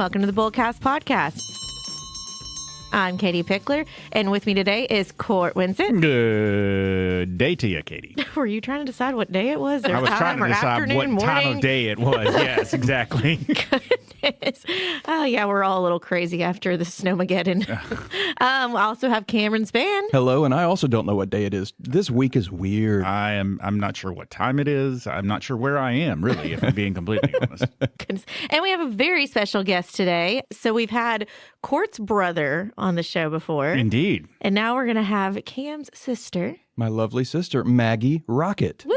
welcome to the BullCast podcast. I'm Katie Pickler, and with me today is Court Winsett. Good day to you, Katie. Were you trying to decide what day it was? Or I was time, trying to or decide afternoon, what morning? time of day it was. Yes, exactly. Goodness. Oh, yeah, we're all a little crazy after the Snowmageddon. We also have Cameron Spann. Hello, and I also don't know what day it is. This week is weird. I'm not sure what time it is. I'm not sure where I am, really, if I'm being completely honest. Goodness. And we have a very special guest today. So we've had Court's brother on the show before. Indeed. And now we're going to have Cam's sister. My lovely sister, Maggie Rockett. Woo!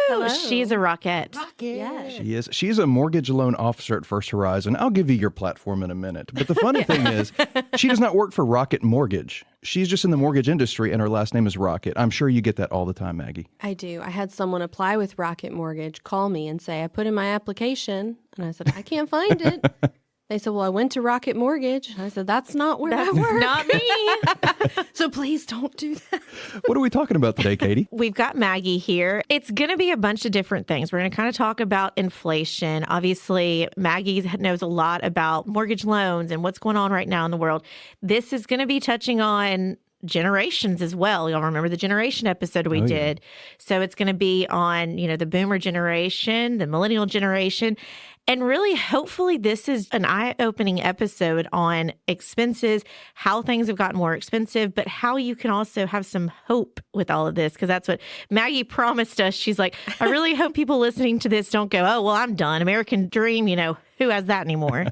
Hello. She's a Rockett. Yes. She is. She's a mortgage loan officer at First Horizon. I'll give you your platform in a minute. But the funny thing is, she does not work for Rockett Mortgage. She's just in the mortgage industry, and her last name is Rockett. I'm sure you get that all the time, Maggie. I do. I had someone apply with Rockett Mortgage call me and say, I put in my application, and I said, I can't find it. They said, well, I went to Rockett Mortgage. And I said, that's not where I work. Not me. So please don't do that. What are we talking about today, Katie? We've got Maggie here. It's going to be a bunch of different things. We're going to kind of talk about inflation. Obviously, Maggie knows a lot about mortgage loans and what's going on right now in the world. This is going to be touching on generations as well. Y'all remember the generation episode we did. So it's going to be on, the boomer generation, the millennial generation. And really, hopefully, this is an eye-opening episode on expenses, how things have gotten more expensive, but how you can also have some hope with all of this, because that's what Maggie promised us. She's like, I really hope people listening to this don't go, oh, well, I'm done. American dream, who has that anymore?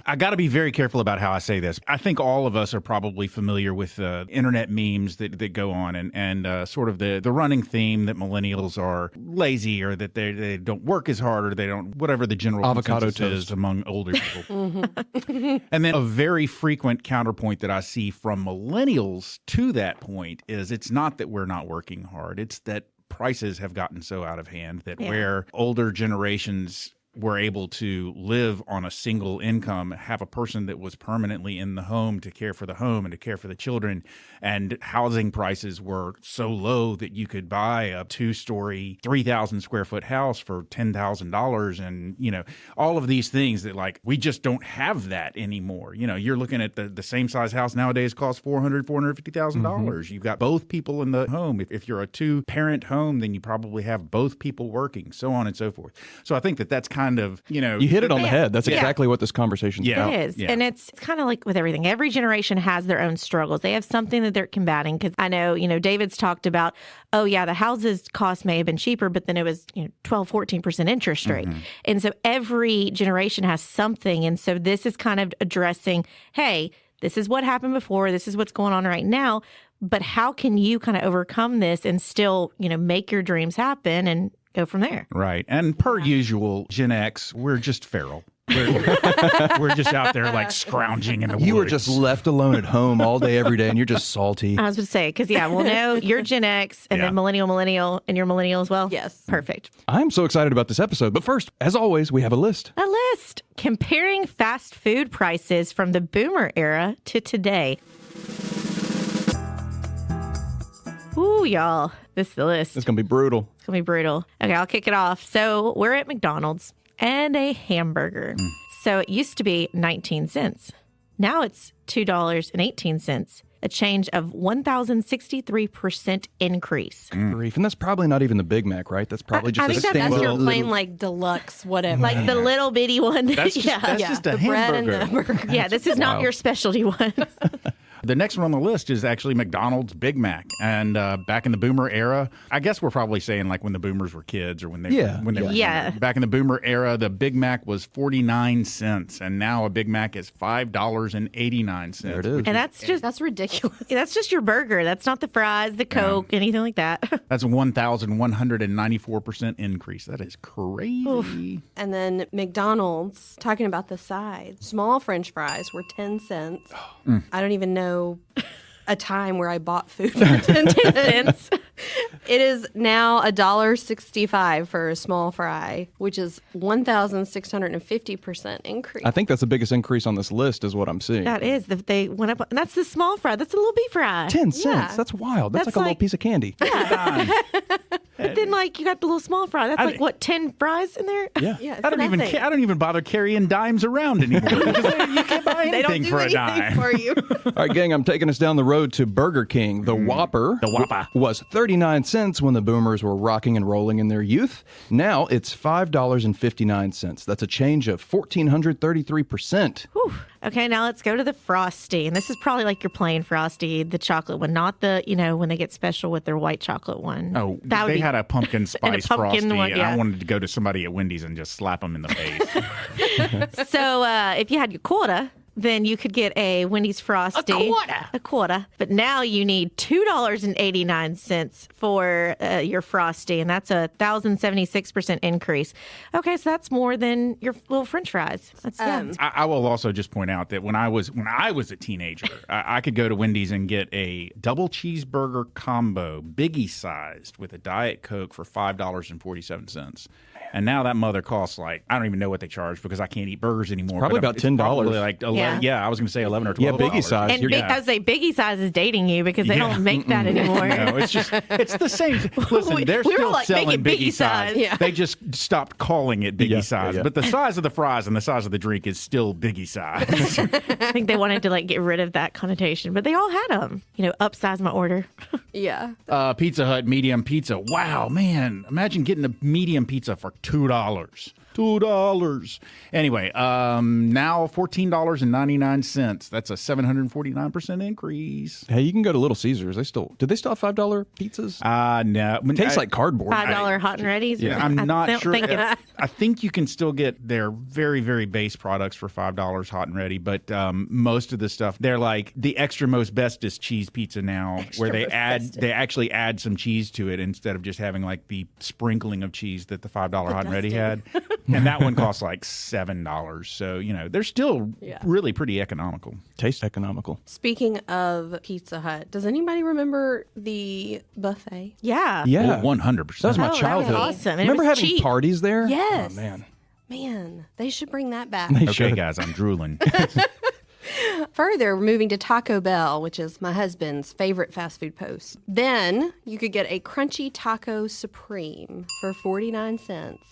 I got to be very careful about how I say this. I think all of us are probably familiar with internet memes that go on and sort of the running theme that millennials are lazy or that they don't work as hard or they don't, whatever the general Avocado consensus is among older people. Mm-hmm. And then a very frequent counterpoint that I see from millennials to that point is it's not that we're not working hard. It's that prices have gotten so out of hand that where older generations were able to live on a single income, have a person that was permanently in the home to care for the home and to care for the children, and housing prices were so low that you could buy a 2-story, 3,000 square foot house for $10,000. And, all of these things that we just don't have that anymore. You're looking at the same size house nowadays costs $450,000. You've got both people in the home. If you're a 2-parent home, then you probably have both people working, so on and so forth. So I think that's kind of, You hit it on the head. That's exactly what this conversation's about. It is. Yeah. And it's kind of like with everything. Every generation has their own struggles. They have something that they're combating. Because I know, David's talked about, the houses cost may have been cheaper, but then it was 12, 14% interest rate. Mm-hmm. And so every generation has something. And so this is kind of addressing, hey, this is what happened before. This is what's going on right now. But how can you kind of overcome this and still, make your dreams happen and go from there? Right. And per usual, Gen X, we're just feral. We're just out there scrounging in the woods. You were just left alone at home all day, every day, and you're just salty. I was going to say, because, we'll know you're Gen X and then millennial, and you're millennial as well? Yes. Perfect. I'm so excited about this episode. But first, as always, we have a list. A list comparing fast food prices from the boomer era to today. Ooh, y'all. This is the list. It's going to be brutal. It's going to be brutal. Okay, I'll kick it off. So we're at McDonald's and a hamburger. So it used to be 19 cents. Now it's $2.18. A change of 1,063% increase. Grief. And that's probably not even the Big Mac, right? That's probably just I a think that's standard. That's your plain deluxe, whatever. Like the little bitty one. That's just a the bread and hamburger. the burger. Yeah, this is not your specialty one. The next one on the list is actually McDonald's Big Mac. And back in the boomer era, I guess we're probably saying when the boomers were kids or when they were Yeah. back in the boomer era, the Big Mac was 49 cents. And now a Big Mac is $5.89. There it is. And That's ridiculous. that's just your burger. That's not the fries, the Coke, anything like that. That's a 1,194% increase. That is crazy. Oof. And then McDonald's, talking about the sides, small French fries were 10 cents. I don't even know a time where I bought food for 10 cents. It is now $1.65 for a small fry, which is 1,650% increase. I think that's the biggest increase on this list is what I'm seeing. That is. They went up. And that's the small fry. That's a little beef fry. 10 cents. Yeah. That's wild. That's That's like a little like- piece of candy. But then, like, you got the little small fry. That's like, what, 10 fries in there? Yeah. Yeah, it's I don't even nothing. I don't even bother carrying dimes around anymore. Because you can't buy They don't anything do for a anything dime. for you. All right, gang, I'm taking us down the road to Burger King. The Whopper. The Whopper. Was 39 cents when the boomers were rocking and rolling in their youth. Now it's $5.59. That's a change of 1,433%. Whew. Okay, now let's go to the Frosty. And this is probably like your plain Frosty, the chocolate one, not the, when they get special with their white chocolate one. Oh, That would they be- had a pumpkin spice pumpkin Frosty, one, and yeah. I wanted to go to somebody at Wendy's and just slap them in the face. So if you had your quota, then you could get a Wendy's Frosty. A quarter. But now you need $2.89 for your Frosty, and that's a 1,076% increase. Okay, so that's more than your little French fries. That's good. I will also just point out that when I was a teenager, I could go to Wendy's and get a double cheeseburger combo, biggie sized, with a Diet Coke for $5.47. And now that mother costs like, I don't even know what they charge because I can't eat burgers anymore. Probably but about it's $10. Probably like 11, Yeah. I was going to say 11 or Yeah, 12. biggie size. And You're- I would say Biggie size is dating you because they Yeah. don't make that anymore. No, it's the same. Listen, they're we were still like, selling make it biggie biggie size. size. Yeah. They just stopped calling it biggie Yeah, size. yeah. But the size of the fries and the size of the drink is still biggie size. I think they wanted to like get rid of that connotation, but they all had them. Upsize my order. Yeah. Pizza Hut medium pizza. Wow, man. Imagine getting a medium pizza for $2. $2. Anyway, now $14.99. That's a 749% increase. Hey, you can go to Little Caesars. Do they still have $5 pizzas? No. Tastes like cardboard. $5 hot and readies. Yeah, I'm not I don't sure. think it's I think you can still get their very, very base products for $5 hot and ready, but most of the stuff, they're like the extra most bestest cheese pizza now, where they actually add some cheese to it instead of just having like the sprinkling of cheese that the $5 hot and ready had. And that one costs like $7. So, they're still really pretty economical. Tastes economical. Speaking of Pizza Hut, does anybody remember the buffet? yeah. Yeah. Oh, 100%. That was my Oh, that was childhood. awesome. And it Remember was having cheap. parties there? Yes. Oh, man. Man, they should bring that back. They Okay, should. guys, I'm drooling. Further, we're moving to Taco Bell, which is my husband's favorite fast food post. Then you could get a Crunchy Taco Supreme for 49 cents.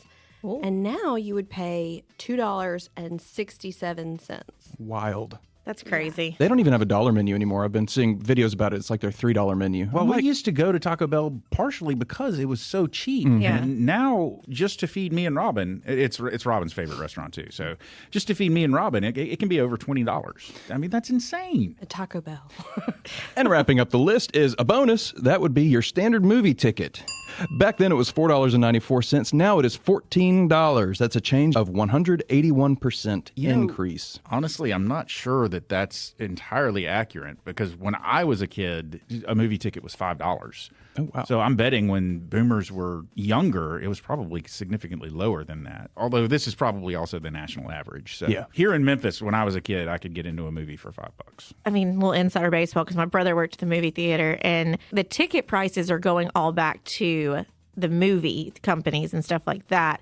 And now you would pay $2.67. Wild. That's crazy. They don't even have a dollar menu anymore. I've been seeing videos about it. It's like their $3 menu. Well, we used to go to Taco Bell partially because it was so cheap. Yeah. And now, just to feed me and Robin, it's Robin's favorite restaurant too. So just to feed me and Robin, it can be over $20. I mean, that's insane. A Taco Bell. And wrapping up the list is a bonus. That would be your standard movie ticket. Back then it was $4.94. Now it is $14. That's a change of 181% increase. Honestly, I'm not sure that that's entirely accurate because when I was a kid, a movie ticket was $5. Oh, wow. So I'm betting when boomers were younger, it was probably significantly lower than that. Although this is probably also the national average. So Yeah. here in Memphis, when I was a kid, I could get into a movie for $5. I mean, little insider baseball because my brother worked at the movie theater, and the ticket prices are going all back to the movie companies and stuff like that.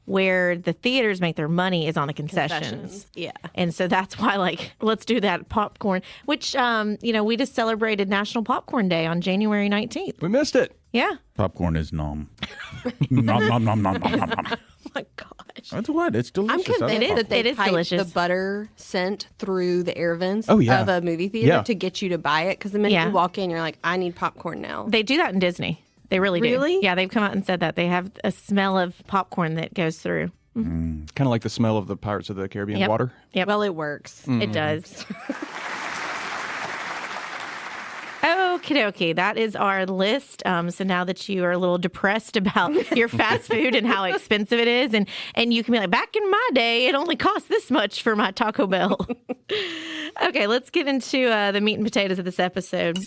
Where the theaters make their money is on the concessions. Yeah. And so that's why, like, let's do that popcorn, which, we just celebrated National Popcorn Day on January 19th. We missed it. Yeah. Popcorn is nom. Nom, nom, nom, nom, nom, nom, nom. Oh my gosh. That's what? It's delicious. I'm convinced I love that they It is pipe delicious. the butter scent through the air vents Oh, yeah. of a movie theater Yeah. to get you to buy it. Because the minute Yeah. you walk in, you're like, I need popcorn now. They do that in Disney. They really do. Really? Yeah, they've come out and said that. They have a smell of popcorn that goes through. Kind of like the smell of the Pirates of the Caribbean Yep. water. Yep. Well, it works. It does. Okie dokie. That is our list. So now that you are a little depressed about your fast food and how expensive it is, and you can be like, back in my day, it only cost this much for my Taco Bell. Okay, let's get into the meat and potatoes of this episode.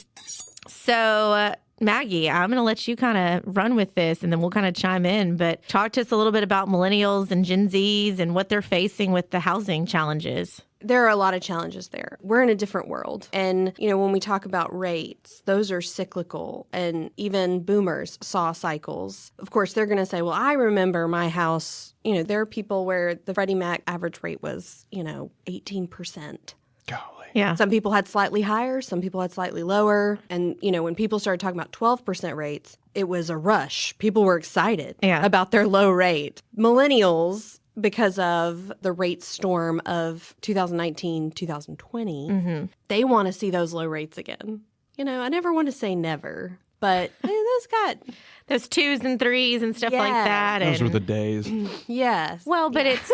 So, Maggie, I'm going to let you kind of run with this and then we'll kind of chime in, but talk to us a little bit about millennials and Gen Zs and what they're facing with the housing challenges. There are a lot of challenges there. We're in a different world. And, when we talk about rates, those are cyclical. And even boomers saw cycles. Of course, they're going to say, well, I remember my house. There are people where the Freddie Mac average rate was, 18%. Golly. Yeah. Some people had slightly higher, some people had slightly lower. And, when people started talking about 12% rates, it was a rush. People were excited about their low rate. Millennials, because of the rate storm of 2019, 2020, they want to see those low rates again. I never want to say never, but those got those 2s and 3s and stuff like that. Those and, were the days. Yes. Well, but it's,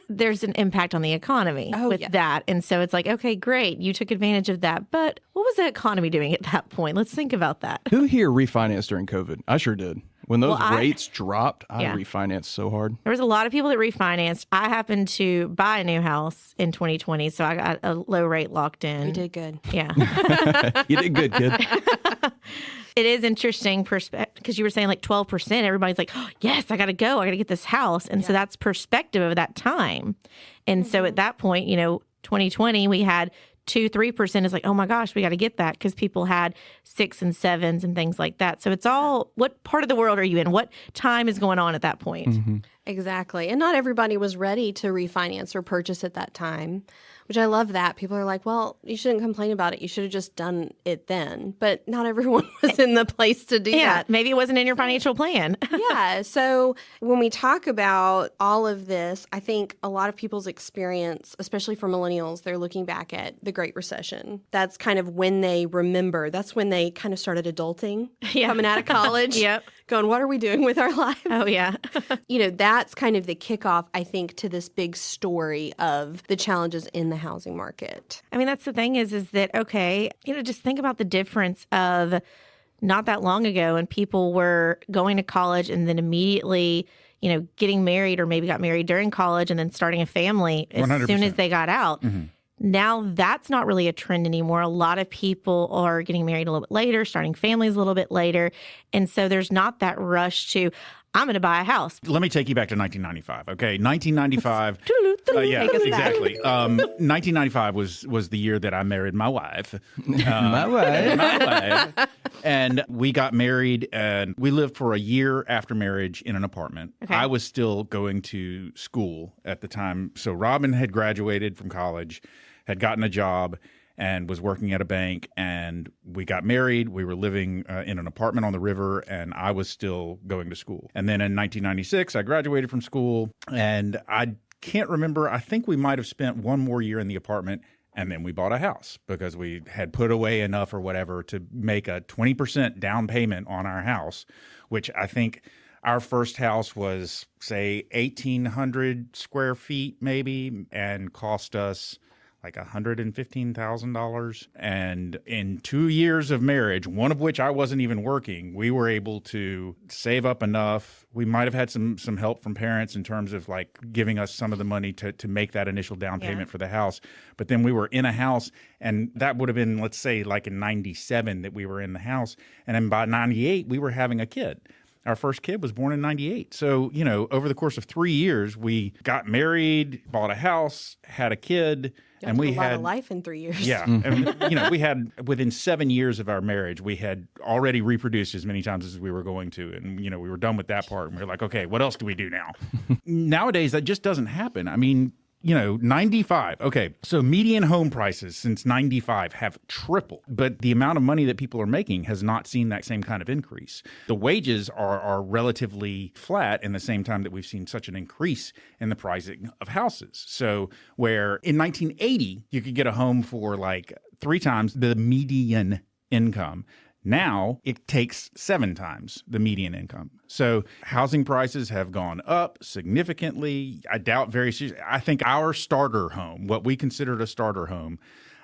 there's an impact on the economy with that. And so it's like, okay, great. You took advantage of that. But what was the economy doing at that point? Let's think about that. Who here refinanced during COVID? I sure did. When those rates dropped, I refinanced so hard. There was a lot of people that refinanced. I happened to buy a new house in 2020, so I got a low rate locked in. You did good. Yeah. You did good, kid. It is interesting perspective because you were saying like 12%. Everybody's like, oh, yes, I got to go. I got to get this house. And so that's perspective of that time. And so at that point, 2020, we had 2-3% is like, oh my gosh, we got to get that because people had 6 and 7s and things like that. So it's all, what part of the world are you in? What time is going on at that point? Exactly. And not everybody was ready to refinance or purchase at that time, which I love that. People are like, well, you shouldn't complain about it. You should have just done it then. But not everyone was in the place to do that. Maybe it wasn't in your financial plan. Yeah. So when we talk about all of this, I think a lot of people's experience, especially for millennials, they're looking back at the Great Recession. That's kind of when they remember. That's when they kind of started adulting, coming out of college. Going, what are we doing with our lives? Oh, yeah. That's kind of the kickoff, I think, to this big story of the challenges in the housing market. I mean, that's the thing is that, okay, just think about the difference of not that long ago when people were going to college and then immediately, getting married or maybe got married during college and then starting a family as 100%. soon as they got out. Now that's not really a trend anymore. A lot of people are getting married a little bit later, starting families a little bit later. And so there's not that rush to, I'm going to buy a house. Let me take you back to 1995. Okay, 1995. Yeah, Take us back. exactly. 1995 was the year that I married my wife. My wife. And we got married, and we lived for a year after marriage in an apartment. Okay. I was still going to school at the time. So Robin had graduated from college, had gotten a job, and was working at a bank, and we got married. We were living in an apartment on the river, and I was still going to school. And then in 1996, I graduated from school, and I can't remember. I think we might have spent one more year in the apartment, and then we bought a house because we had put away enough or whatever to make a 20% down payment on our house, which I think our first house was, say, 1,800 square feet maybe, and cost us like $115,000. And in 2 years of marriage, one of which I wasn't even working, we were able to save up enough. We might have had some help from parents in terms of like giving us some of the money to make that initial down payment for the house. But then we were in a house, and that would have been, let's say, like in 97 that we were in the house. And then by 98, we were having a kid. Our first kid was born in 98. So, over the course of 3 years, we got married, bought a house, had a kid. And we had a lot of life in 3 years. Yeah. And, we had, within 7 years of our marriage, we had already reproduced as many times as we were going to. And, we were done with that part. And we were like, okay, what else do we do now? Nowadays, that just doesn't happen. I mean, 95. Okay. So median home prices since 95 have tripled, but the amount of money that people are making has not seen that same kind of increase. The wages are relatively flat in the same time that we've seen such an increase in the pricing of houses. So where in 1980, you could get a home for like 3 times the median income. Now it takes 7 times the median income. So housing prices have gone up significantly. I doubt very seriously. I think our starter home, what we considered a starter home,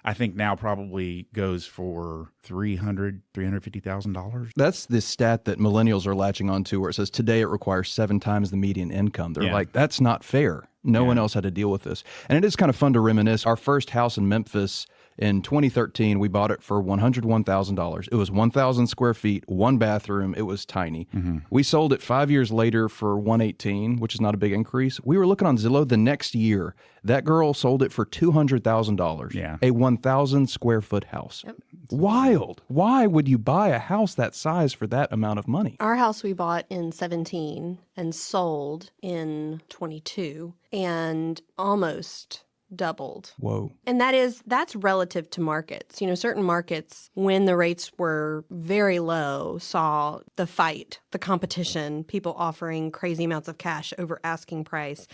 I think now probably goes for $350,000. That's the stat that millennials are latching onto, where it says today it requires 7 times the median income. They're like, that's not fair. No one else had to deal with this. And it is kind of fun to reminisce. Our first house in Memphis in 2013, we bought it for $101,000. It was 1,000 square feet, 1 bathroom. It was tiny. We sold it 5 years later for $118,000, which is not a big increase. We were looking on Zillow the next year. That girl sold it for $200,000. Yeah. A 1,000 square foot house. Yep. Wild. Why would you buy a house that size for that amount of money? Our house we bought in 17 and sold in 22, and almost doubled. Whoa. And that's relative to markets. Certain markets, when the rates were very low, saw the fight, the competition, people offering crazy amounts of cash over asking price.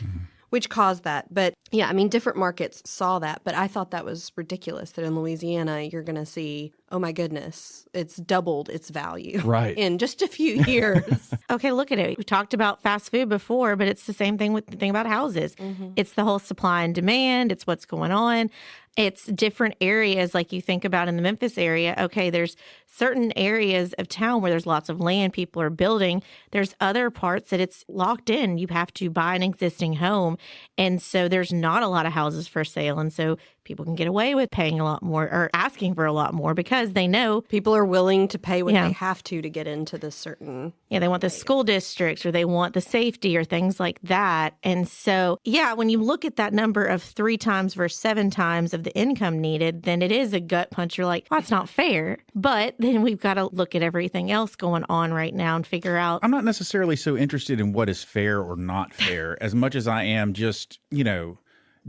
Which caused that. But yeah, different markets saw that. But I thought that was ridiculous that in Louisiana, you're going to see, oh my goodness, it's doubled its value in just a few years. Okay, look at it. We talked about fast food before, but it's the same thing with the thing about houses. It's the whole supply and demand. It's what's going on. It's different areas like you think about in the Memphis area. Okay, there's certain areas of town where there's lots of land people are building. There's other parts that it's locked in. You have to buy an existing home. And so there's not a lot of houses for sale. And so people can get away with paying a lot more or asking for a lot more because they know people are willing to pay what they have to get into this certain. Yeah, they want the school districts or they want the safety or things like that. And so, yeah, when you look at that number of 3 times versus 7 times of the income needed, then it is a gut punch. You're like, well, that's not fair. But then we've got to look at everything else going on right now and figure out. I'm not necessarily so interested in what is fair or not fair as much as I am just,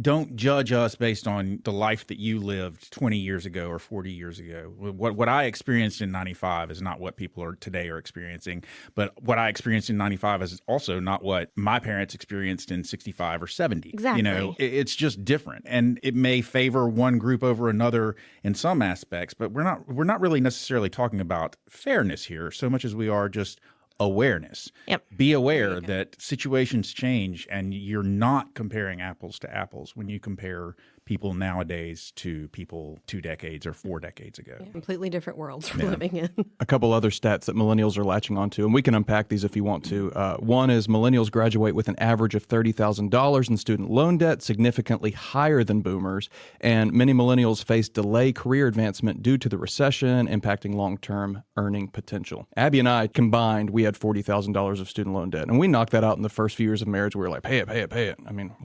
don't judge us based on the life that you lived 20 years ago or 40 years ago. What I experienced in 95 is not what people are today are experiencing, but what I experienced in 95 is also not what my parents experienced in 65 or 70. Exactly. It's just different, and it may favor one group over another in some aspects, but we're not really necessarily talking about fairness here so much as we are just awareness. Yep. Be aware that situations change and you're not comparing apples to apples when you compare people nowadays to people 2 decades or 4 decades ago. Completely different worlds we're living in. A couple other stats that millennials are latching onto, and we can unpack these if you want to. One is millennials graduate with an average of $30,000 in student loan debt, significantly higher than boomers. And many millennials face delayed career advancement due to the recession, impacting long-term earning potential. Abby and I combined, we had $40,000 of student loan debt. And we knocked that out in the first few years of marriage. We were like, pay it, pay it, pay it.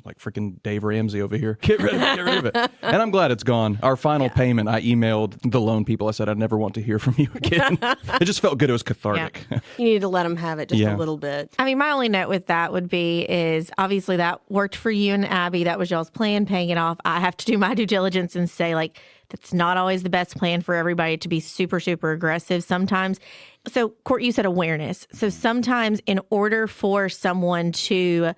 Like freaking Dave Ramsey over here. Get rid of it, get rid of it. And I'm glad it's gone. Our final payment, I emailed the loan people. I said, I'd never want to hear from you again. It just felt good. It was cathartic. You need to let them have it just a little bit. My only note with that would be is obviously that worked for you and Abby. That was y'all's plan, paying it off. I have to do my due diligence and say, like, that's not always the best plan for everybody to be super, super aggressive sometimes. So, Court, you said awareness. So sometimes in order for someone to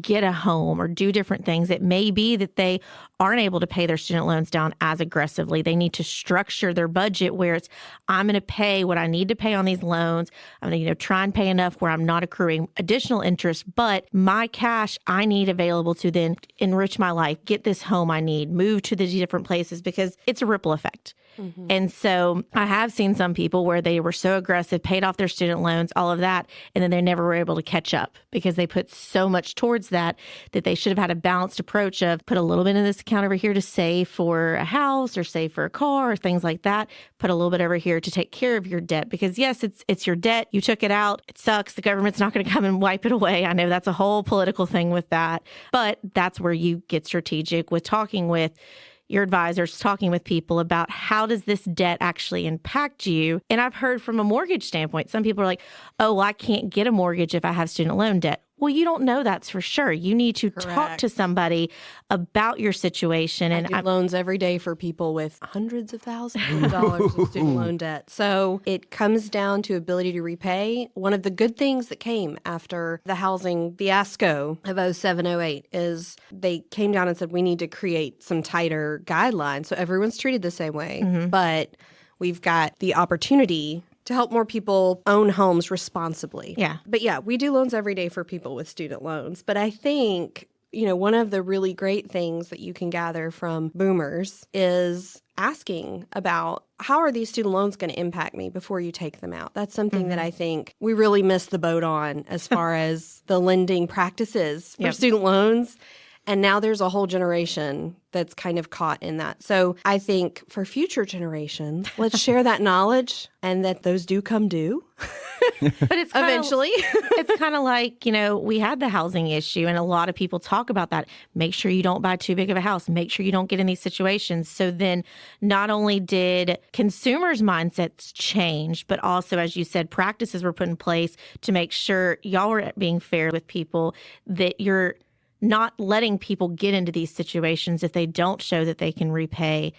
get a home or do different things, it may be that they aren't able to pay their student loans down as aggressively. They need to structure their budget where it's, I'm going to pay what I need to pay on these loans. I'm going to, try and pay enough where I'm not accruing additional interest, but my cash I need available to then enrich my life, get this home I need, move to the different places, because it's a ripple effect. Mm-hmm. And so I have seen some people where they were so aggressive, paid off their student loans, all of that, and then they never were able to catch up because they put so much towards that they should have had a balanced approach of put a little bit in this account over here to save for a house or save for a car or things like that. Put a little bit over here to take care of your debt, because yes, it's your debt. You took it out. It sucks. The government's not going to come and wipe it away. I know that's a whole political thing with that, but that's where you get strategic with talking with your advisors, talking with people about how does this debt actually impact you. And I've heard from a mortgage standpoint, some people are like, oh, well, I can't get a mortgage if I have student loan debt. Well, you don't know that's for sure. You need to talk to somebody about your situation. And I do loans every day for people with hundreds of thousands of dollars in student loan debt. So it comes down to ability to repay. One of the good things that came after the housing fiasco of 07-08 is they came down and said, we need to create some tighter guidelines so everyone's treated the same way. Mm-hmm. But we've got the opportunity to help more people own homes responsibly. Yeah. But yeah, we do loans every day for people with student loans. But I think, one of the really great things that you can gather from boomers is asking about how are these student loans going to impact me before you take them out. That's something that I think we really missed the boat on as far as the lending practices for student loans. And now there's a whole generation that's kind of caught in that. So I think for future generations, let's share that knowledge and that those do come due. But it's eventually. It's kind of like, we had the housing issue and a lot of people talk about that. Make sure you don't buy too big of a house. Make sure you don't get in these situations. So then not only did consumers' mindsets change, but also, as you said, practices were put in place to make sure y'all were being fair with people, that you're not letting people get into these situations if they don't show that they can repay.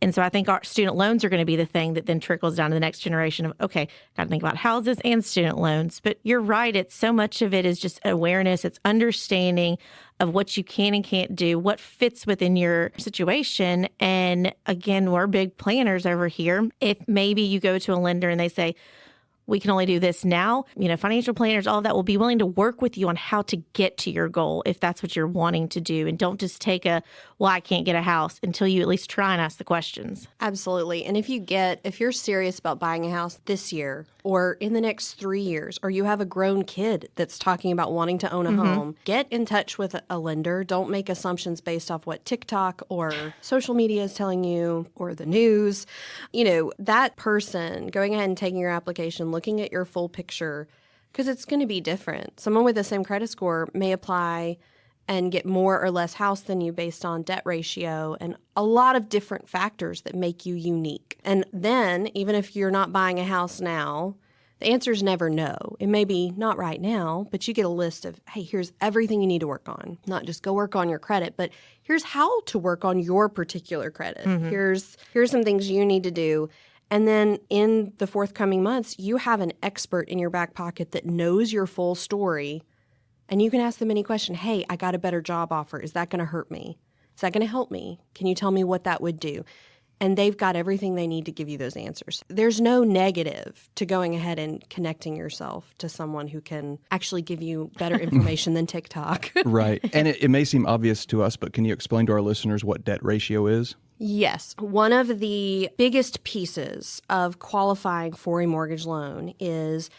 And so I think our student loans are going to be the thing that then trickles down to the next generation of, okay, got to think about houses and student loans. But you're right. It's so much of it is just awareness. It's understanding of what you can and can't do, what fits within your situation. And again, we're big planners over here. If maybe you go to a lender and they say, we can only do this now. Financial planners, all of that will be willing to work with you on how to get to your goal if that's what you're wanting to do. And don't just take I can't get a house until you at least try and ask the questions. Absolutely. And if you're serious about buying a house this year or in the next 3 years, or you have a grown kid that's talking about wanting to own a home, get in touch with a lender. Don't make assumptions based off what TikTok or social media is telling you or the news. That person going ahead and taking your application, looking at your full picture, because it's going to be different. Someone with the same credit score may apply and get more or less house than you based on debt ratio and a lot of different factors that make you unique. And then, even if you're not buying a house now, the answer is never no. It may be not right now, but you get a list of, hey, here's everything you need to work on. Not just go work on your credit, but here's how to work on your particular credit. Here's some things you need to do. And then in the forthcoming months, you have an expert in your back pocket that knows your full story. And you can ask them any question. Hey, I got a better job offer. Is that going to hurt me? Is that going to help me? Can you tell me what that would do? And they've got everything they need to give you those answers. There's no negative to going ahead and connecting yourself to someone who can actually give you better information than TikTok. Right. And it may seem obvious to us, but can you explain to our listeners what debt ratio is? Yes. One of the biggest pieces of qualifying for a mortgage loan is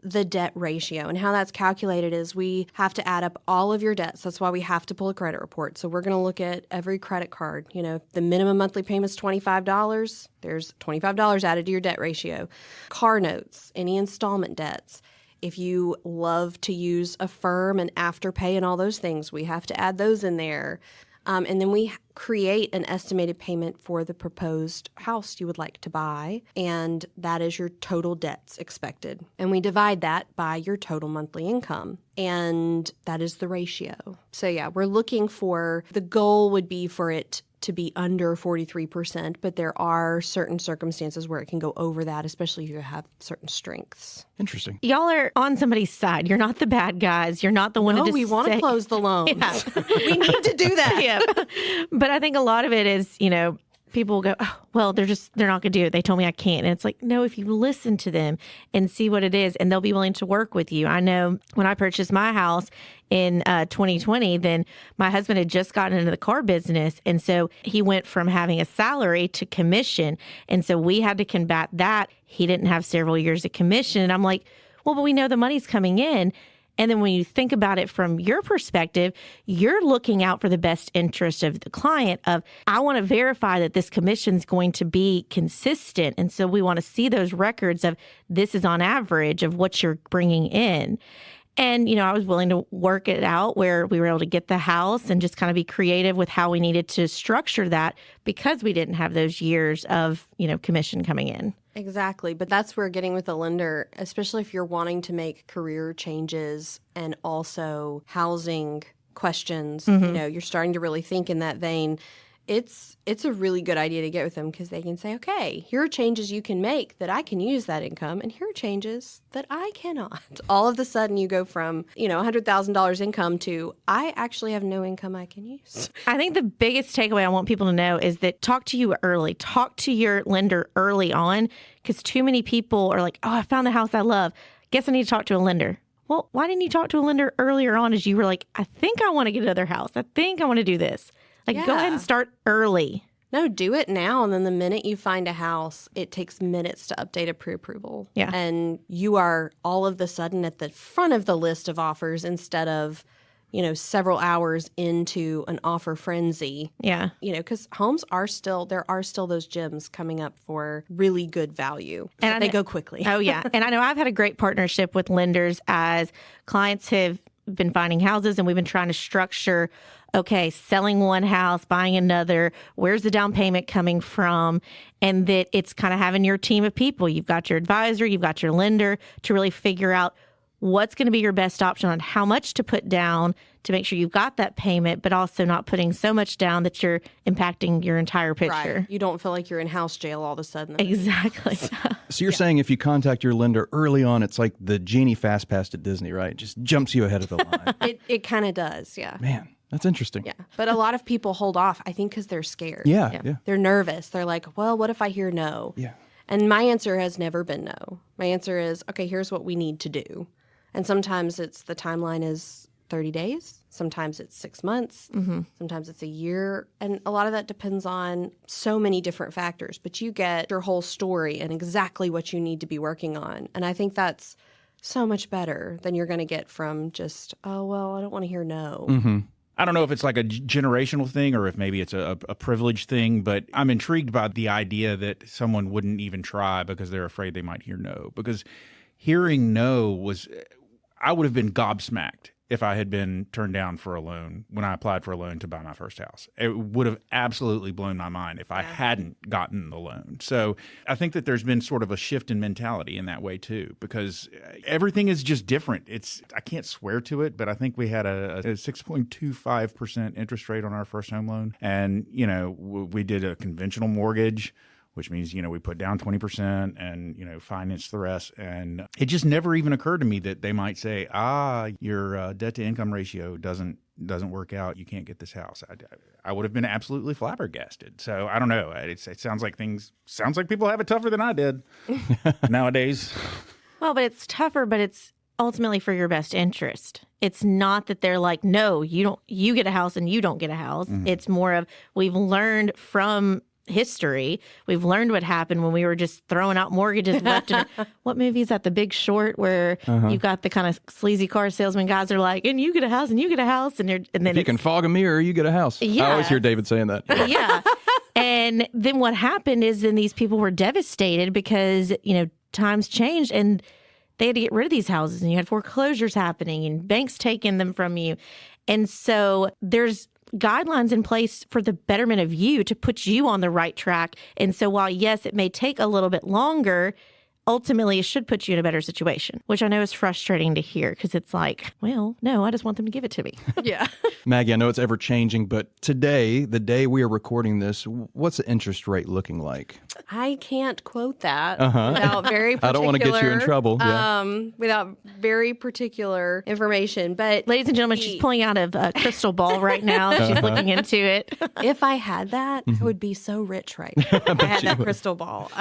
the debt ratio. And how that's calculated is we have to add up all of your debts. That's why we have to pull a credit report. So we're going to look at every credit card. If the minimum monthly payment is $25, there's $25 added to your debt ratio. Car notes, any installment debts. If you love to use Affirm and Afterpay and all those things, we have to add those in there. And then we create an estimated payment for the proposed house you would like to buy, and that is your total debts expected. And we divide that by your total monthly income, and that is the ratio. So yeah, we're looking for, the goal would be for it to be under 43%, but there are certain circumstances where it can go over that, especially if you have certain strengths. Interesting. Y'all are on somebody's side. You're not the bad guys. You're not the one to we want to close the loans. Yeah. We need to do that. Yeah. But I think a lot of it is, people will go, oh, well, they're not going to do it. They told me I can't. And it's like, no, if you listen to them and see what it is, and they'll be willing to work with you. I know when I purchased my house in 2020, then my husband had just gotten into the car business. And so he went from having a salary to commission. And so we had to combat that. He didn't have several years of commission. And I'm like, well, but we know the money's coming in. And then when you think about it from your perspective, you're looking out for the best interest of the client of, I want to verify that this commission is going to be consistent. And so we want to see those records of this is on average of what you're bringing in. And, I was willing to work it out where we were able to get the house and just kind of be creative with how we needed to structure that because we didn't have those years of, commission coming in. Exactly. But that's where getting with a lender, especially if you're wanting to make career changes and also housing questions, you're starting to really think in that vein. It's a really good idea to get with them because they can say, okay, here are changes you can make that I can use that income, and here are changes that I cannot. All of a sudden you go from, $100,000 income to I actually have no income I can use. I think the biggest takeaway I want people to know is that talk to you early. Talk to your lender early on because too many people are like, oh, I found the house I love. Guess I need to talk to a lender. Well, why didn't you talk to a lender earlier on as you were like, I think I want to get another house. I think I want to do this. Go ahead and start early. No, do it now. And then the minute you find a house, it takes minutes to update a pre-approval. Yeah. And you are all of the sudden at the front of the list of offers instead of, several hours into an offer frenzy. Yeah. Because homes there are still those gems coming up for really good value. And they go quickly. Oh, yeah. And I know I've had a great partnership with lenders as clients have been finding houses and we've been trying to structure, okay, selling one house, buying another, where's the down payment coming from? And that it's kind of having your team of people. You've got your advisor, you've got your lender to really figure out what's going to be your best option on how much to put down to make sure you've got that payment, but also not putting so much down that you're impacting your entire picture. Right. You don't feel like you're in house jail all of a sudden. Exactly. So you're saying if you contact your lender early on, it's like the Genie Fast Pass at Disney, right? Just jumps you ahead of the line. It kind of does, yeah. Man, that's interesting. Yeah. But a lot of people hold off, I think, because they're scared. Yeah. They're nervous. They're like, well, what if I hear no? Yeah. And my answer has never been no. My answer is, okay, here's what we need to do. And sometimes it's the timeline is 30 days. Sometimes it's 6 months. Sometimes it's a year. And a lot of that depends on so many different factors. But you get your whole story and exactly what you need to be working on. And I think that's so much better than you're going to get from just, oh, well, I don't want to hear no. I don't know if it's like a generational thing or if maybe it's a privilege thing, but I'm intrigued by the idea that someone wouldn't even try because they're afraid they might hear no. Because hearing no was, I would have been gobsmacked if I had been turned down for a loan when I applied for a loan to buy my first house. It would have absolutely blown my mind if I hadn't gotten the loan. So I think that there's been sort of a shift in mentality in that way too, because everything is just different. I can't swear to it, but I think we had a 6.25% interest rate on our first home loan. And, we did a conventional mortgage, which means, we put down 20% and, finance the rest. And it just never even occurred to me that they might say, your debt to income ratio doesn't work out. You can't get this house. I would have been absolutely flabbergasted. So I don't know. It sounds like people have it tougher than I did nowadays. Well, but it's tougher, but it's ultimately for your best interest. It's not that they're like, no, you get a house and you don't get a house. It's more of, we've learned from history. We've learned what happened when we were just throwing out mortgages left and what movie is that? The Big Short, where you've got the kind of sleazy car salesman guys are like, and you get a house and you get a house, and then if you can fog a mirror, you get a house. Yeah. I always hear David saying that. Yeah. And then what happened is then these people were devastated because, times changed and they had to get rid of these houses, and you had foreclosures happening and banks taking them from you. And so there's guidelines in place for the betterment of you to put you on the right track. And so while, yes, it may take a little bit longer, ultimately it should put you in a better situation, which I know is frustrating to hear because it's like, well, no, I just want them to give it to me. Yeah. Maggie, I know it's ever changing, but today, the day we are recording this, what's the interest rate looking like? I can't quote that without very particular. I don't want to get you in trouble. Without very particular information. But Ladies and gentlemen, she's pulling out a crystal ball right now. She's looking into it. If I had that, I would be so rich right now. If I had that crystal ball.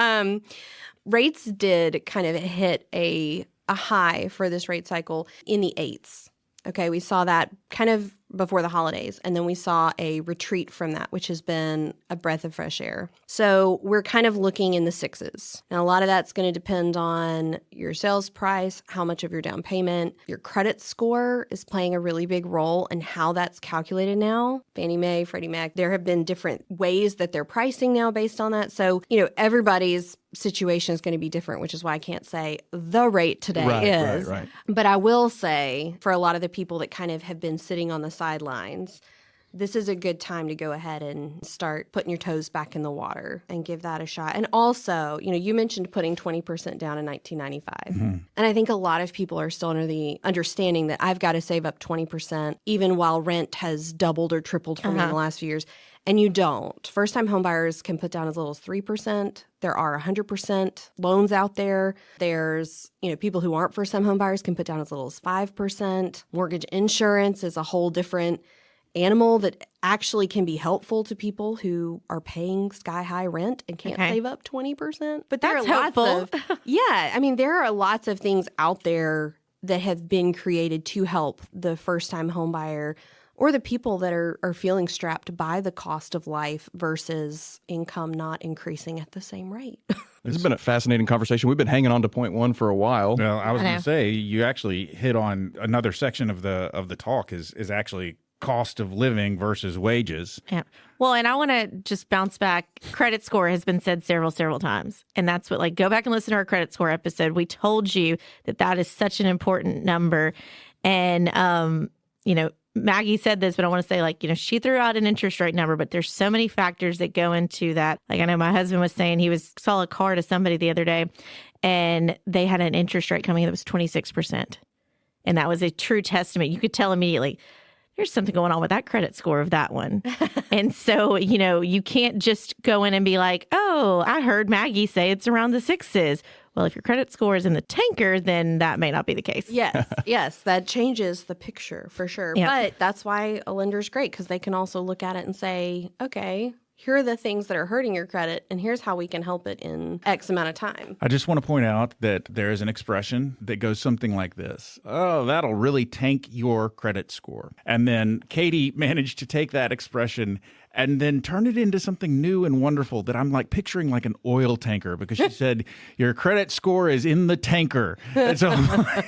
Rates did kind of hit a high for this rate cycle in the 8s. Okay, we saw that kind of before the holidays, and then we saw a retreat from that, which has been a breath of fresh air. So we're kind of looking in the 6s. Now, a lot of that's going to depend on your sales price, how much of your down payment, your credit score is playing a really big role in how that's calculated now. Fannie Mae, Freddie Mac, there have been different ways that they're pricing now based on that. So, everybody's situation is going to be different, which is why I can't say the rate today is. Right. But I will say, for a lot of the people that kind of have been sitting on the sidelines, this is a good time to go ahead and start putting your toes back in the water and give that a shot. And also, you mentioned putting 20% down in 1995. And I think a lot of people are still under the understanding that I've got to save up 20%, even while rent has doubled or tripled for me in the last few years. And you don't. First-time homebuyers can put down as little as 3%. There are 100% loans out there. There's, people who aren't first-time homebuyers can put down as little as 5%. Mortgage insurance is a whole different animal that actually can be helpful to people who are paying sky-high rent and can't save up 20%. But there That's are lots helpful. of, there are lots of things out there that have been created to help the first-time homebuyer or the people that are feeling strapped by the cost of life versus income not increasing at the same rate. This has been a fascinating conversation. We've been hanging on to point one for a while. Well, I was going to say, you actually hit on another section of the talk is actually cost of living versus wages. Yeah. Well, and I want to just bounce back. Credit score has been said several times. And that's what, go back and listen to our credit score episode. We told you that is such an important number. And, Maggie said this, but I want to say, she threw out an interest rate number, but there's so many factors that go into that. I know my husband was saying he saw a car to somebody the other day, and they had an interest rate coming in that was 26%. And that was a true testament. You could tell immediately, there's something going on with that credit score of that one. And so, you can't just go in and be like, oh, I heard Maggie say it's around the sixes. Well, if your credit score is in the tanker, then that may not be the case. Yes, that changes the picture for sure. Yeah. But that's why a lender's great, because they can also look at it and say, okay, here are the things that are hurting your credit, and here's how we can help it in X amount of time. I just want to point out that there is an expression that goes something like this. Oh, that'll really tank your credit score. And then Katie managed to take that expression and then turn it into something new and wonderful that I'm like picturing like an oil tanker, because she said, your credit score is in the tanker. And so I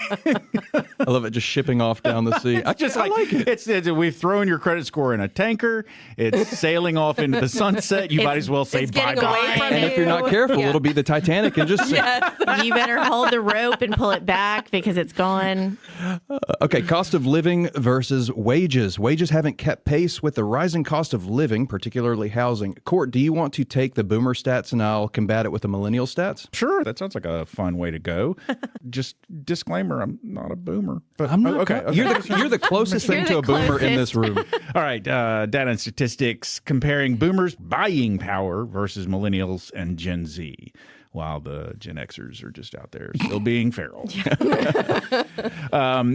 love it, just shipping off down the sea. I like it. It's we've thrown your credit score in a tanker. It's sailing off into the sunset. You might as well say it's getting bye-bye. away from And if you're not careful, it'll be the Titanic and just sink. You better hold the rope and pull it back because it's gone. Okay, cost of living versus wages. Wages haven't kept pace with the rising cost of living, particularly housing. Court, do you want to take the boomer stats and I'll combat it with the millennial stats? Sure, that sounds like a fun way to go. Just disclaimer, I'm not a boomer. But I'm not. okay. You're the closest thing to a boomer in this room. All right, data and statistics comparing boomers' buying power versus millennials and Gen Z, while the Gen Xers are just out there still being feral.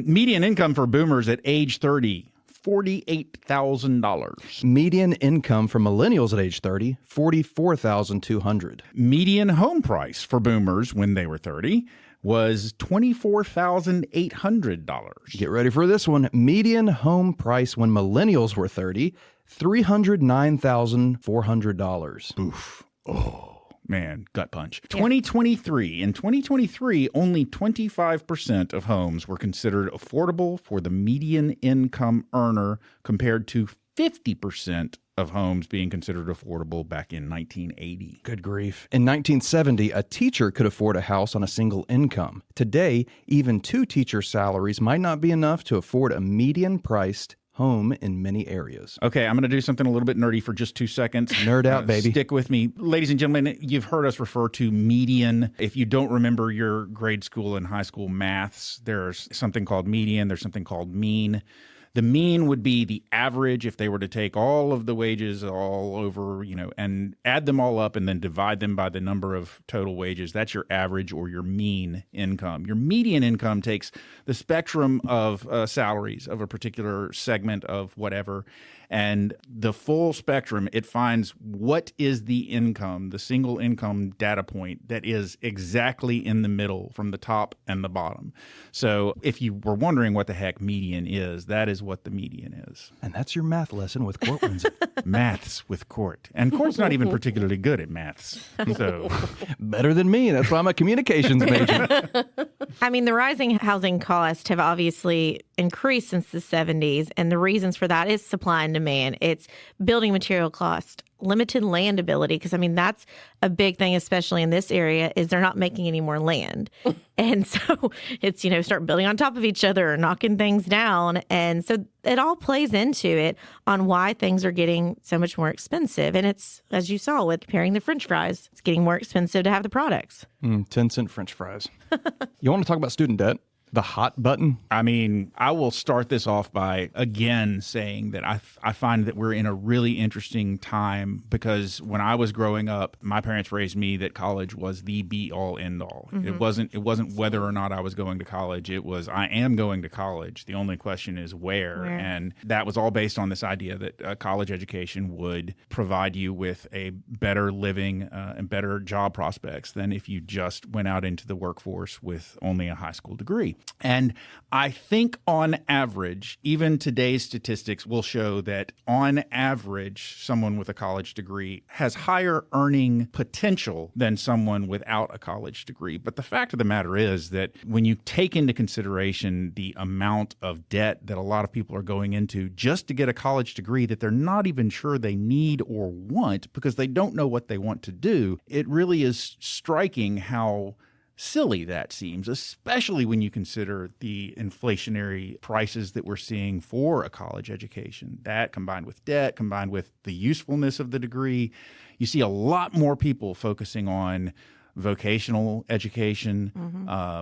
Median income for boomers at age 30, $48,000. Median income for millennials at age 30, $44,200. Median home price for boomers when they were 30 was $24,800. Get ready for this one. Median home price when millennials were 30, $309,400. Oof. Oh. Man, gut punch. 2023. In 2023, only 25% of homes were considered affordable for the median income earner, compared to 50% of homes being considered affordable back in 1980. Good grief. In 1970, a teacher could afford a house on a single income. Today, even two teacher salaries might not be enough to afford a median-priced home in many areas. Okay, I'm going to do something a little bit nerdy for just 2 seconds. Nerd out, baby. Stick with me. Ladies and gentlemen, you've heard us refer to median. If you don't remember your grade school and high school maths, there's something called median, there's something called mean. The mean would be the average if they were to take all of the wages all over, and add them all up and then divide them by the number of total wages. That's your average or your mean income. Your median income takes the spectrum of salaries of a particular segment of whatever, and the full spectrum. It finds what is the income, the single income data point that is exactly in the middle from the top and the bottom. So if you were wondering what the heck median is, that is what the median is. And that's your math lesson with Court Windsor. Maths with Court. And Court's not even particularly good at maths. So Better than me. That's why I'm a communications major. I mean, the rising housing costs have obviously increased since the 70s, and the reasons for that is supply and demand. It's building material cost, limited land ability, because I mean, that's a big thing, especially in this area, is they're not making any more land. And so it's, start building on top of each other or knocking things down. And so it all plays into it on why things are getting so much more expensive. And it's, as you saw with comparing the French fries, it's getting more expensive to have the products. 10-cent French fries. You want to talk about student debt? The hot button? I mean, I will start this off by, again, saying that I find that we're in a really interesting time, because when I was growing up, my parents raised me that college was the be-all, end-all. Mm-hmm. It wasn't whether or not I was going to college. It was, I am going to college. The only question is where. And that was all based on this idea that a college education would provide you with a better living and better job prospects than if you just went out into the workforce with only a high school degree. And I think on average, even today's statistics will show that on average, someone with a college degree has higher earning potential than someone without a college degree. But the fact of the matter is that when you take into consideration the amount of debt that a lot of people are going into just to get a college degree that they're not even sure they need or want because they don't know what they want to do, it really is striking how silly that seems, especially when you consider the inflationary prices that we're seeing for a college education. That combined with debt, combined with the usefulness of the degree, you see a lot more people focusing on vocational education,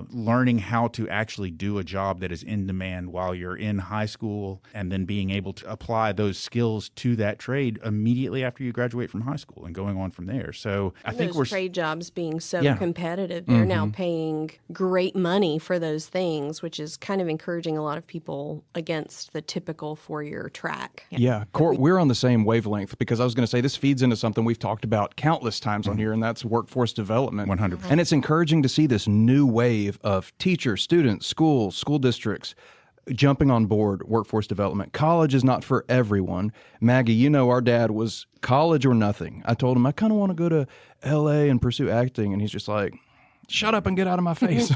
learning how to actually do a job that is in demand while you're in high school, and then being able to apply those skills to that trade immediately after you graduate from high school and going on from there. So I think those trade jobs being so competitive, they're now paying great money for those things, which is kind of encouraging a lot of people against the typical four-year track. Yeah, Court, we're on the same wavelength, because I was going to say this feeds into something we've talked about countless times on here, and that's workforce development. 100%. And it's encouraging to see this new wave of teachers, students, schools, school districts jumping on board workforce development. College is not for everyone. Maggie, you know our dad was college or nothing. I told him I kind of want to go to L.A. and pursue acting, and he's just like, shut up and get out of my face.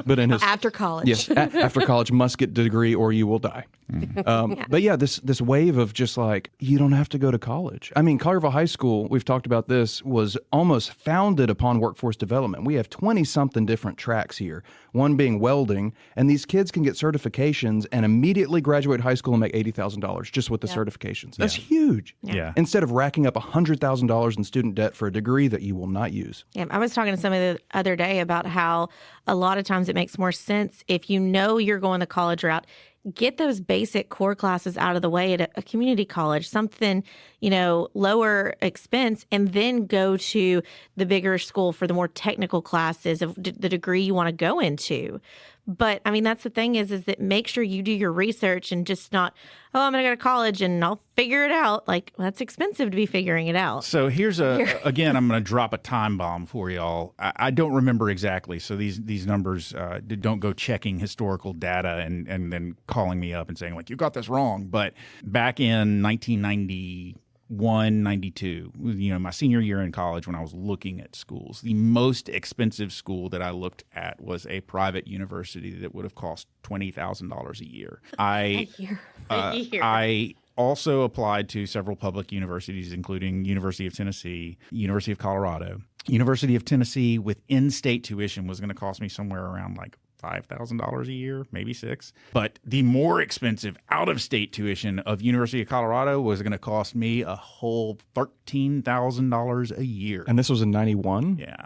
But in his after college, yes, after college, must get a degree or you will die. But yeah, this wave of just like, you don't have to go to college. I mean, Collierville High School, we've talked about this, was almost founded upon workforce development. We have 20-something different tracks here, one being welding, and these kids can get certifications and immediately graduate high school and make $80,000 just with the certifications. That's huge. Yeah. Instead of racking up $100,000 in student debt for a degree that you will not use. Yeah, I was talking to somebody the other day about how a lot of times it makes more sense if you know you're going the college route, get those basic core classes out of the way at a community college, something, lower expense, and then go to the bigger school for the more technical classes of the degree you want to go into. But I mean, that's the thing is that make sure you do your research and just not, I'm going to go to college and I'll figure it out. Like, that's expensive to be figuring it out. So again, I'm going to drop a time bomb for y'all. I don't remember exactly. So these numbers, don't go checking historical data and then calling me up and saying, like, you got this wrong. But back in 1992, my senior year in college, when I was looking at schools, the most expensive school that I looked at was a private university that would have cost $20,000 a year. A year. I also applied to several public universities, including University of Tennessee, University of Colorado. University of Tennessee with in-state tuition was going to cost me somewhere around like $5,000 a year, maybe $6,000. But the more expensive out-of-state tuition of University of Colorado was going to cost me a whole $13,000 a year. And this was in 91? Yeah.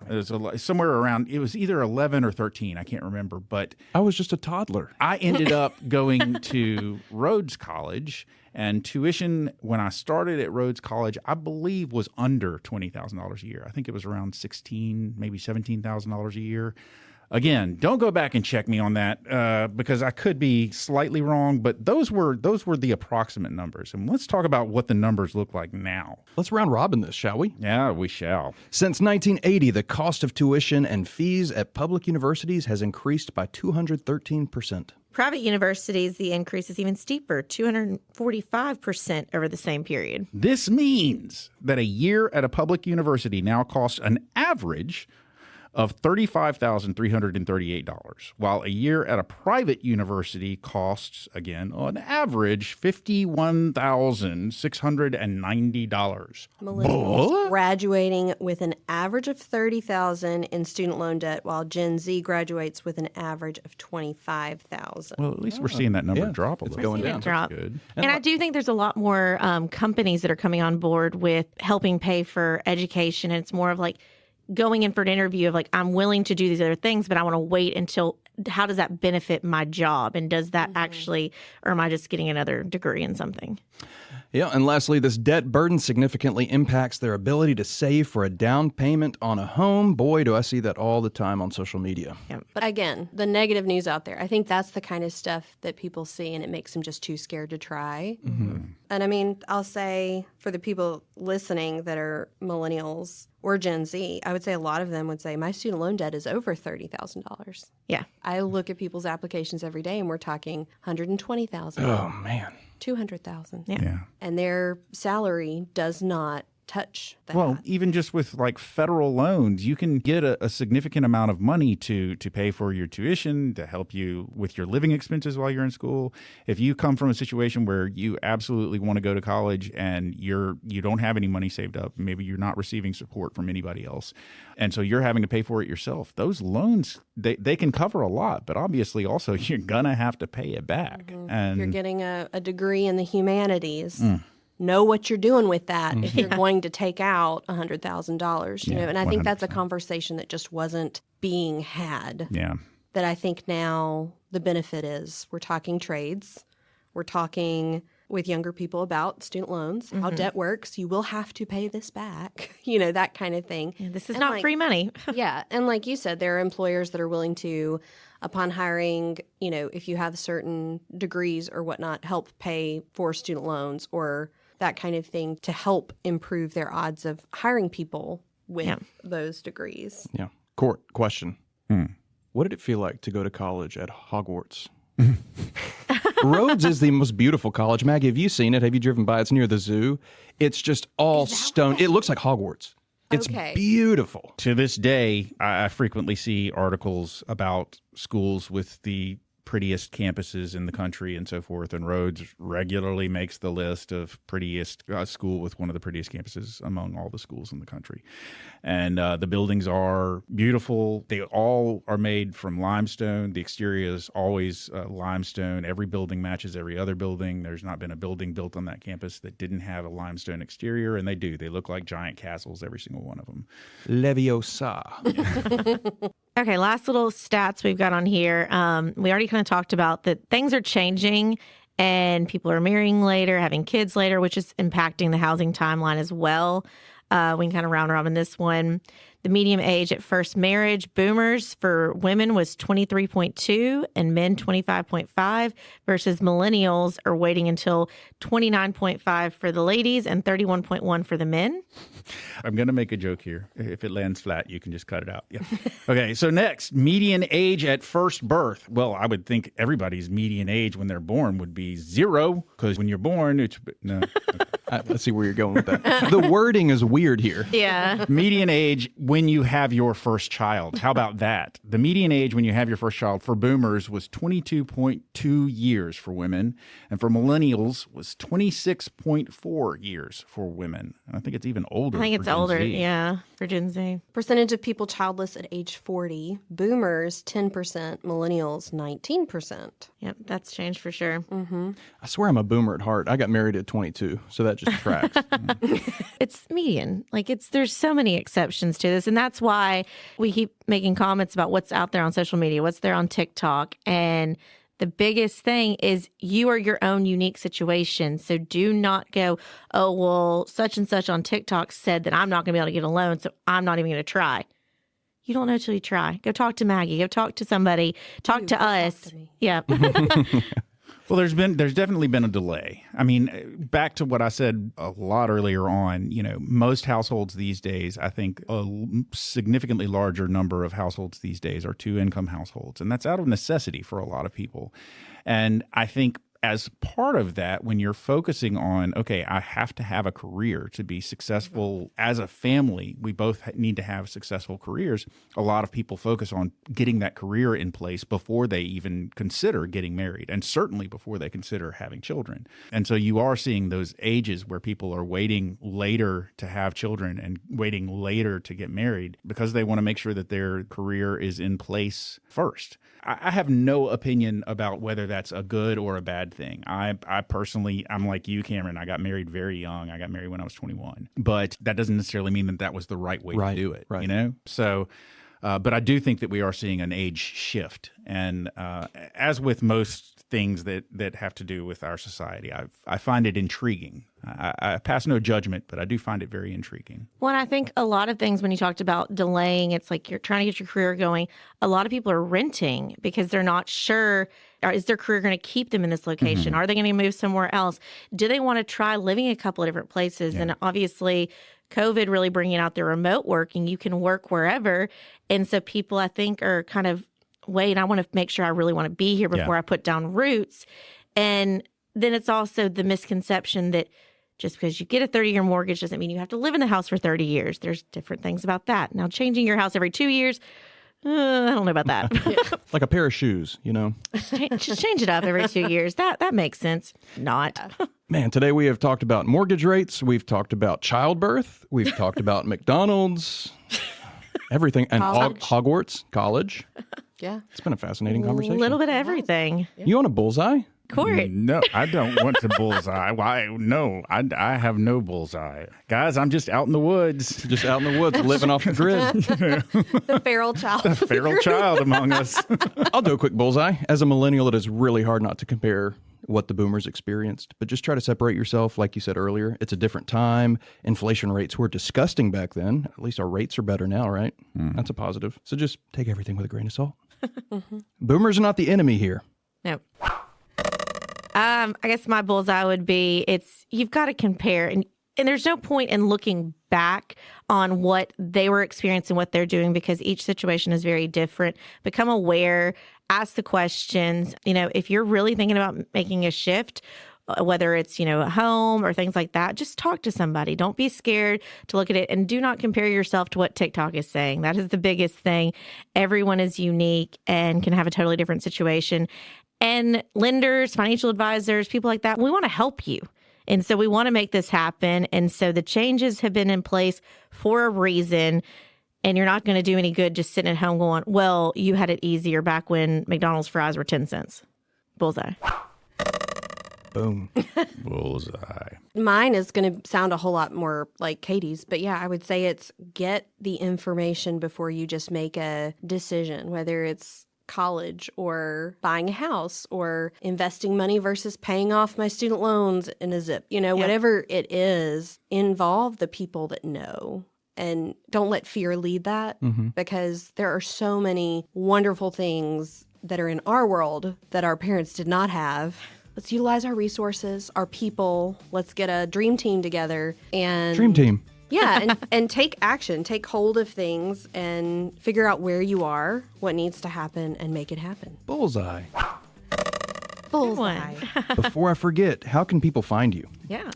It was somewhere around, it was either 11 or 13, I can't remember. But I was just a toddler. I ended up going to Rhodes College, and tuition when I started at Rhodes College, I believe was under $20,000 a year. I think it was around $16,000, maybe $17,000 a year. Again, don't go back and check me on that because I could be slightly wrong, but those were the approximate numbers. And let's talk about what the numbers look like now. Let's round robin this, shall we? Yeah, we shall. Since 1980, the cost of tuition and fees at public universities has increased by 213%. Private universities, the increase is even steeper, 245% over the same period. This means that a year at a public university now costs an average of $35,338, while a year at a private university costs, again, on average, $51,690. Millennials graduating with an average of $30,000 in student loan debt, while Gen Z graduates with an average of $25,000. Well, at least we're seeing that number drop a little. It's going down. Drop. That's good. And I do think there's a lot more companies that are coming on board with helping pay for education. And it's more of like going in for an interview of like, I'm willing to do these other things, but I want to wait until how does that benefit my job? And does that actually, or am I just getting another degree in something? Yeah, and lastly, this debt burden significantly impacts their ability to save for a down payment on a home. Boy, do I see that all the time on social media. Yeah. But again, the negative news out there, I think that's the kind of stuff that people see and it makes them just too scared to try. Mm-hmm. And I mean, I'll say for the people listening that are millennials or Gen Z, I would say a lot of them would say my student loan debt is over $30,000. Yeah. I look at people's applications every day and we're talking $120,000. Oh, man. $200,000. Yeah. And their salary does not touch that. Well, even just with like federal loans, you can get a significant amount of money to pay for your tuition, to help you with your living expenses while you're in school. If you come from a situation where you absolutely want to go to college and you don't have any money saved up, maybe you're not receiving support from anybody else, and so you're having to pay for it yourself, those loans, they can cover a lot, but obviously also you're gonna have to pay it back. Mm-hmm. And you're getting a degree in the humanities. know what you're doing with that if you're going to take out $100,000, you know? And I think that's a conversation that just wasn't being had. Yeah. That I think now the benefit is we're talking trades. We're talking with younger people about student loans, how debt works. You will have to pay this back, you know, that kind of thing. Yeah, this is not free money. Yeah. And like you said, there are employers that are willing to, upon hiring, you know, if you have certain degrees or whatnot, help pay for student loans or that kind of thing to help improve their odds of hiring people with those degrees. Yeah. Court, question. What did it feel like to go to college at Hogwarts? Rhodes is the most beautiful college. Maggie, have you seen it? Have you driven by? It's near the zoo. It's just all stone. It looks like Hogwarts. It's beautiful. To this day, I frequently see articles about schools with the prettiest campuses in the country and so forth, and Rhodes regularly makes the list of prettiest school with one of the prettiest campuses among all the schools in the country. And the buildings are beautiful. They all are made from limestone. The exterior is always limestone. Every building matches every other building. There's not been a building built on that campus that didn't have a limestone exterior, and they do. They look like giant castles, every single one of them. Leviosa. Okay, last little stats we've got on here. We already kind of talked about that things are changing and people are marrying later, having kids later, which is impacting the housing timeline as well. We can kind of round robin this one. The median age at first marriage, boomers for women was 23.2 and men 25.5 versus millennials are waiting until 29.5 for the ladies and 31.1 for the men. I'm going to make a joke here. If it lands flat, you can just cut it out. Yeah. Okay, so next, median age at first birth. Well, I would think everybody's median age when they're born would be 0, because when you're born, it's... No. Let's see where you're going with that. The wording is weird here. Yeah. Median age when you have your first child. How about that? The median age when you have your first child for boomers was 22.2 years for women, and for millennials was 26.4 years for women. And I think it's even older. I think it's older, Gen Z. yeah, for Gen Z. Percentage of people childless at age 40, boomers 10%, millennials 19%. Yep, that's changed for sure. I swear I'm a boomer at heart. I got married at 22, so that just tracks. It's median. Like there's so many exceptions to this. And that's why we keep making comments about what's out there on social media, what's there on TikTok. And the biggest thing is you are your own unique situation. So do not go, oh, well, such and such on TikTok said that I'm not going to be able to get a loan, so I'm not even going to try. You don't know till you try. Go talk to Maggie. Go talk to somebody. Talk to us. Talk to me. Yeah. Well, there's definitely been a delay. I mean, back to what I said a lot earlier on, you know, most households these days, I think a significantly larger number of households these days are 2-income households. And that's out of necessity for a lot of people. And I think as part of that, when you're focusing on, okay, I have to have a career to be successful as a family, we both need to have successful careers. A lot of people focus on getting that career in place before they even consider getting married, and certainly before they consider having children. And so you are seeing those ages where people are waiting later to have children and waiting later to get married because they want to make sure that their career is in place first. I have no opinion about whether that's a good or a bad thing. I personally, I'm like you, Cameron. I got married very young. I got married when I was 21. But that doesn't necessarily mean that that was the right way to do it, you know? So, but I do think that we are seeing an age shift. And as with most things that have to do with our society, I find it intriguing. I pass no judgment, but I do find it very intriguing. Well, and I think a lot of things when you talked about delaying, it's like you're trying to get your career going. A lot of people are renting because they're not sure, is their career going to keep them in this location? Are they going to move somewhere else? Do they want to try living a couple of different places? Yeah. And obviously, COVID really bringing out the remote working. You can work wherever. And so people, I think, are kind of, wait, I want to make sure I really want to be here before I put down roots. And then it's also the misconception that just because you get a 30-year mortgage doesn't mean you have to live in the house for 30 years. There's different things about that. Now, changing your house every 2 years, I don't know about that. Like a pair of shoes, you know? Just change it up every 2 years. That makes sense. Not. Man, today we have talked about mortgage rates. We've talked about childbirth. We've talked about McDonald's, everything. And Hogwarts, college. Yeah. It's been a fascinating conversation. A little bit of everything. You on a bullseye? Court. No, I don't want to bullseye. Why? No, I have no bullseye. Guys, I'm just out in the woods. Just out in the woods, living off the grid. The feral child. The feral child among us. I'll do a quick bullseye. As a millennial, it is really hard not to compare what the boomers experienced, but just try to separate yourself. Like you said earlier, it's a different time. Inflation rates were disgusting back then. At least our rates are better now, right? That's a positive. So just take everything with a grain of salt. Boomers are not the enemy here. No. I guess my bullseye would be you've got to compare, and there's no point in looking back on what they were experiencing, what they're doing, because each situation is very different. Become aware, ask the questions. If you're really thinking about making a shift, whether it's, a home or things like that, just talk to somebody. Don't be scared to look at it, and do not compare yourself to what TikTok is saying. That is the biggest thing. Everyone is unique and can have a totally different situation. And lenders, financial advisors, people like that, we want to help you. And so we want to make this happen. And so the changes have been in place for a reason. And you're not going to do any good just sitting at home going, well, you had it easier back when McDonald's fries were 10 cents. Bullseye. Boom. Bullseye. Mine is going to sound a whole lot more like Katie's, but yeah, I would say it's get the information before you just make a decision, whether it's college or buying a house or investing money versus paying off my student loans in a zip. Whatever it is, involve the people that know. And don't let fear lead that, because there are so many wonderful things that are in our world that our parents did not have. Let's utilize our resources, our people. Let's get a dream team together. And Dream team. Yeah, and take action. Take hold of things and figure out where you are, what needs to happen, and make it happen. Bullseye. Bullseye. Before I forget, how can people find you? Yeah.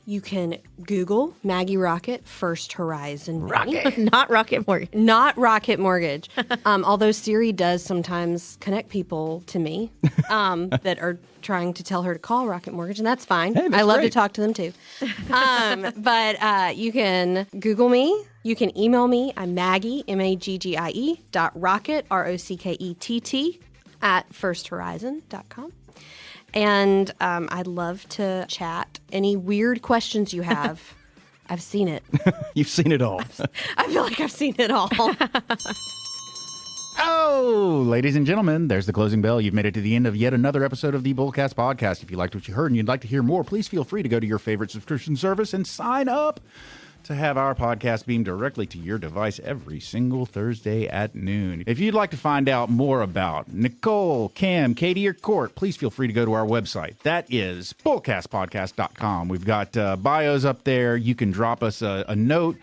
You can Google Maggie Rockett First Horizon. Rocket, not Rocket Mortgage. Not Rocket Mortgage. Although Siri does sometimes connect people to me that are trying to tell her to call Rocket Mortgage, and that's fine. Hey, that's I love great. to talk to them too. But you can Google me. You can email me. I'm Maggie, MAGGIE, .Rockett, ROCKETT, @firsthorizon.com. And I'd love to chat. Any weird questions you have, I've seen it. You've seen it all. I feel like I've seen it all. Oh, ladies and gentlemen, there's the closing bell. You've made it to the end of yet another episode of the BullCast podcast. If you liked what you heard and you'd like to hear more, please feel free to go to your favorite subscription service and sign up to have our podcast beamed directly to your device every single Thursday at noon. If you'd like to find out more about Nicole, Cam, Katie, or Court, please feel free to go to our website. That is bullcastpodcast.com. We've got bios up there. You can drop us a note.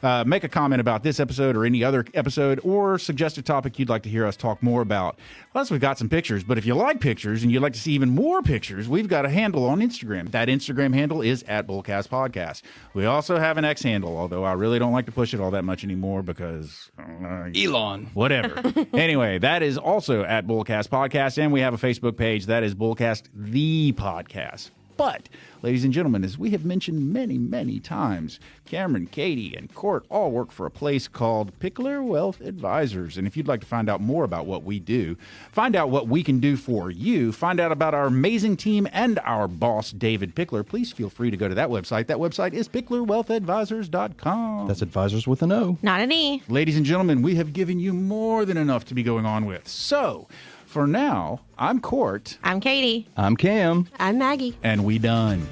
Make a comment about this episode or any other episode, or suggest a topic you'd like to hear us talk more about. Plus, we've got some pictures, but if you like pictures and you'd like to see even more pictures, we've got a handle on Instagram. That Instagram handle is @BullCastPodcast. We also have an X handle, although I really don't like to push it all that much anymore because... Elon. Whatever. Anyway, that is also @BullCastPodcast, and we have a Facebook page. That is BullCast, the podcast. But, ladies and gentlemen, as we have mentioned many, many times, Cameron, Katie, and Court all work for a place called Pickler Wealth Advisors. And if you'd like to find out more about what we do, find out what we can do for you, find out about our amazing team and our boss, David Pickler, please feel free to go to that website. That website is picklerwealthadvisors.com. That's advisors with an O. Not an E. Ladies and gentlemen, we have given you more than enough to be going on with. So, for now, I'm Court. I'm Katie. I'm Cam. I'm Maggie. And we done.